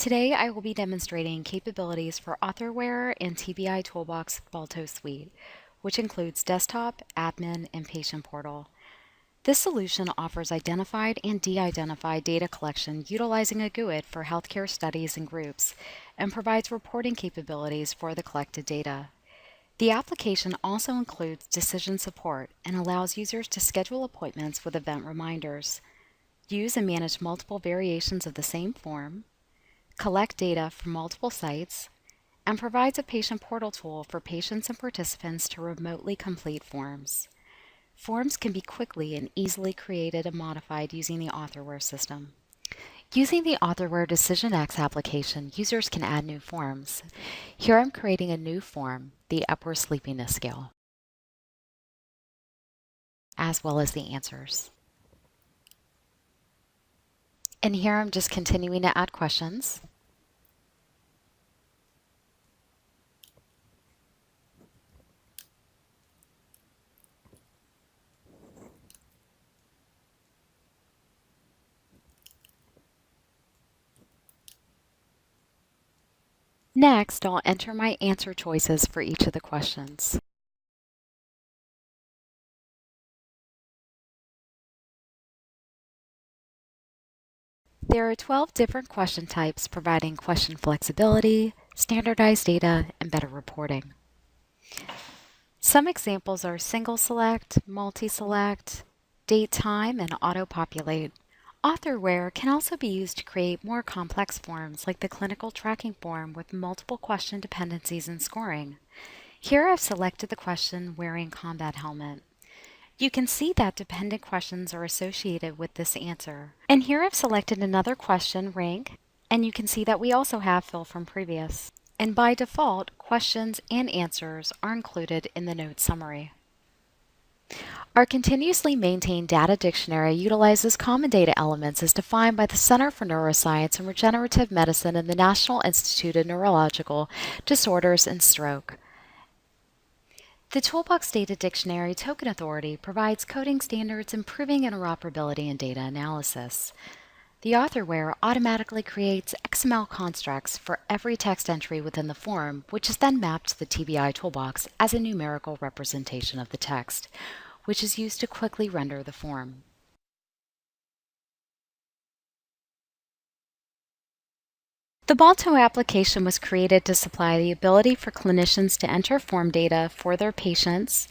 Today I will be demonstrating capabilities for AuthorWare and TBI Toolbox Balto Suite, which includes Desktop, Admin, and Patient Portal. This solution offers identified and de-identified data collection utilizing a GUID for healthcare studies and groups, and provides reporting capabilities for the collected data. The application also includes decision support and allows users to schedule appointments with event reminders, use and manage multiple variations of the same form, collect data from multiple sites, and provides a patient portal tool for patients and participants to remotely complete forms. Forms can be quickly and easily created and modified using the AuthorWare system. Using the AuthorWare DecisionX application, users can add new forms. Here I'm creating a new form, the Epworth Sleepiness Scale, as well as the answers. And here I'm just continuing to add questions. Next, I'll enter my answer choices for each of the questions. There are 12 different question types providing question flexibility, standardized data, and better reporting. Some examples are single select, multi-select, date time, and auto-populate. AuthorWare can also be used to create more complex forms like the clinical tracking form with multiple question dependencies and scoring. Here I've selected the question wearing combat helmet. You can see that dependent questions are associated with this answer. And here I've selected another question, rank, and you can see that we also have fill from previous. And by default, questions and answers are included in the note summary. Our continuously maintained data dictionary utilizes common data elements as defined by the Center for Neuroscience and Regenerative Medicine and the National Institute of Neurological Disorders and Stroke. The Toolbox Data Dictionary Token Authority provides coding standards improving interoperability in data analysis. The AuthorWare automatically creates XML constructs for every text entry within the form, which is then mapped to the TBI Toolbox as a numerical representation of the text, which is used to quickly render the form. The Balto application was created to supply the ability for clinicians to enter form data for their patients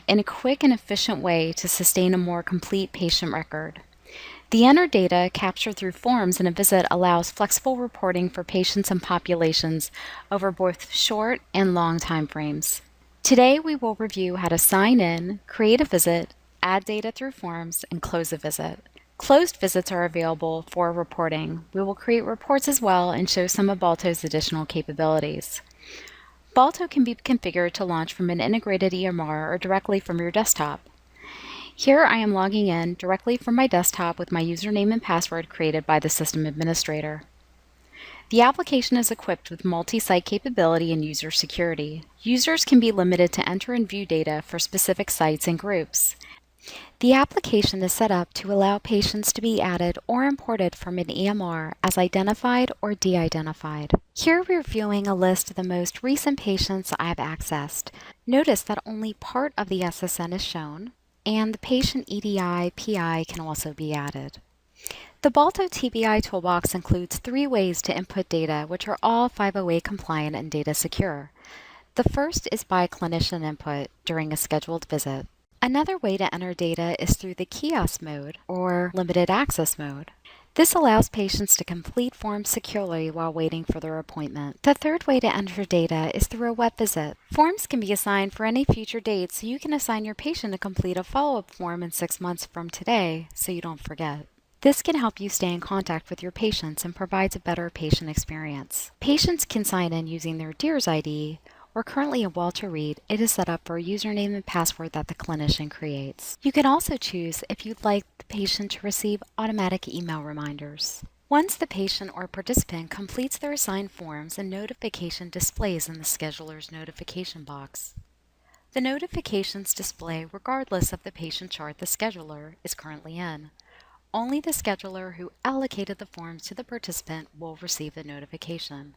in a quick and efficient way to sustain a more complete patient record. The entered data captured through forms in a visit allows flexible reporting for patients and populations over both short and long time frames. Today we will review how to sign in, create a visit, add data through forms, and close a visit. Closed visits are available for reporting. We will create reports as well and show some of Balto's additional capabilities. Balto can be configured to launch from an integrated EMR or directly from your desktop. Here I am logging in directly from my desktop with my username and password created by the system administrator. The application is equipped with multi-site capability and user security. Users can be limited to enter and view data for specific sites and groups. The application is set up to allow patients to be added or imported from an EMR as identified or de-identified. Here we're viewing a list of the most recent patients I've accessed. Notice that only part of the SSN is shown, and the patient EDI/PI can also be added. The Balto TBI Toolbox includes 3 ways to input data, which are all 508 compliant and data secure. The first is by clinician input during a scheduled visit. Another way to enter data is through the kiosk mode or limited access mode. This allows patients to complete forms securely while waiting for their appointment. The third way to enter data is through a web visit. Forms can be assigned for any future date, so you can assign your patient to complete a follow-up form in 6 months from today so you don't forget. This can help you stay in contact with your patients and provides a better patient experience. Patients can sign in using their DEARS ID, or currently in Walter Reed, it is set up for a username and password that the clinician creates. You can also choose if you'd like the patient to receive automatic email reminders. Once the patient or participant completes their assigned forms, a notification displays in the scheduler's notification box. The notifications display regardless of the patient chart the scheduler is currently in. Only the scheduler who allocated the forms to the participant will receive the notification.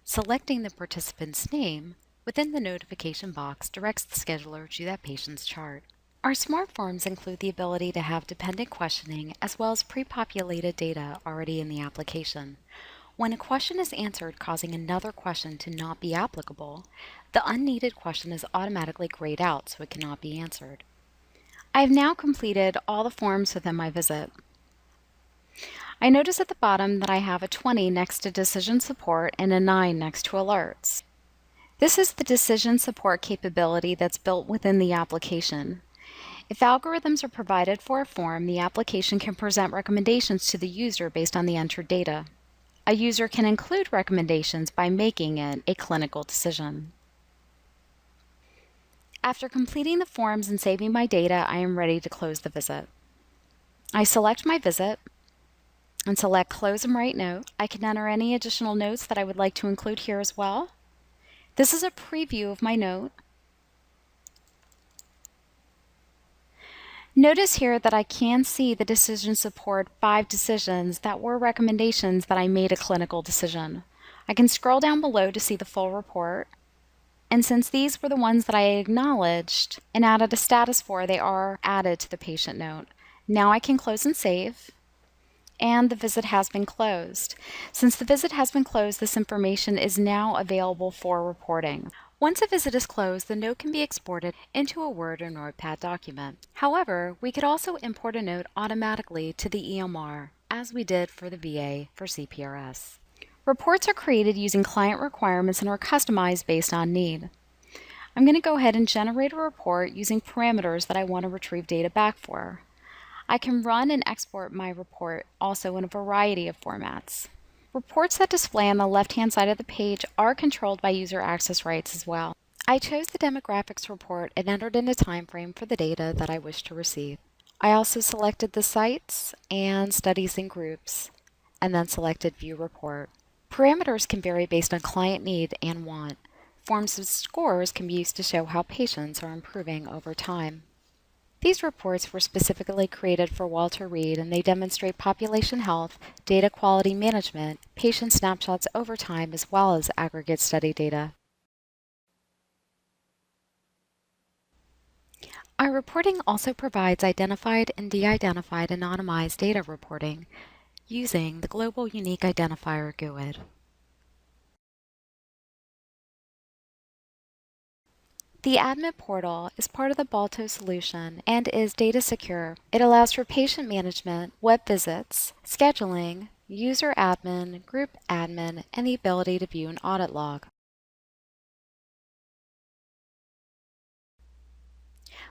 Selecting the participant's name within the notification box directs the scheduler to that patient's chart. Our smart forms include the ability to have dependent questioning as well as pre-populated data already in the application. When a question is answered causing another question to not be applicable, the unneeded question is automatically grayed out so it cannot be answered. I have now completed all the forms within my visit. I notice at the bottom that I have a 20 next to decision support and a 9 next to alerts. This is the decision support capability that's built within the application. If algorithms are provided for a form, the application can present recommendations to the user based on the entered data. A user can include recommendations by making it a clinical decision. After completing the forms and saving my data, I am ready to close the visit. I select my visit and select Close and Write Note. I can enter any additional notes that I would like to include here as well. This is a preview of my note. Notice here that I can see the decision support 5 decisions that were recommendations that I made a clinical decision. I can scroll down below to see the full report. And since these were the ones that I acknowledged and added a status for, they are added to the patient note. Now I can close and save. And the visit has been closed. Since the visit has been closed, this information is now available for reporting. Once a visit is closed, the note can be exported into a Word or Notepad document. However, we could also import a note automatically to the EMR, as we did for the VA for CPRS. Reports are created using client requirements and are customized based on need. I'm going to go ahead and generate a report using parameters that I want to retrieve data back for. I can run and export my report also in a variety of formats. Reports that display on the left-hand side of the page are controlled by user access rights as well. I chose the demographics report and entered in a time frame for the data that I wish to receive. I also selected the sites and studies and groups, and then selected View Report. Parameters can vary based on client need and want. Forms of scores can be used to show how patients are improving over time. These reports were specifically created for Walter Reed, and they demonstrate population health, data quality management, patient snapshots over time, as well as aggregate study data. Our reporting also provides identified and de-identified anonymized data reporting using the Global Unique Identifier GUID. The admin portal is part of the Balto solution and is data secure. It allows for patient management, web visits, scheduling, user admin, group admin, and the ability to view an audit log.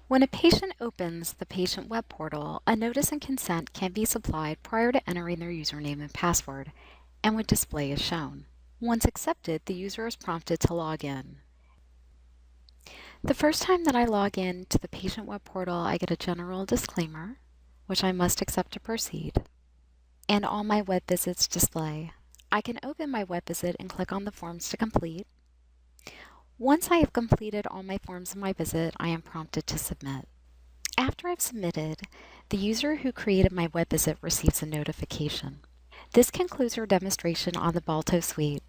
When a patient opens the patient web portal, a notice and consent can be supplied prior to entering their username and password and would display as shown. Once accepted, the user is prompted to log in. The first time that I log in to the patient web portal, I get a general disclaimer, which I must accept to proceed, and all my web visits display. I can open my web visit and click on the forms to complete. Once I have completed all my forms in my visit, I am prompted to submit. After I've submitted, the user who created my web visit receives a notification. This concludes our demonstration on the Balto suite.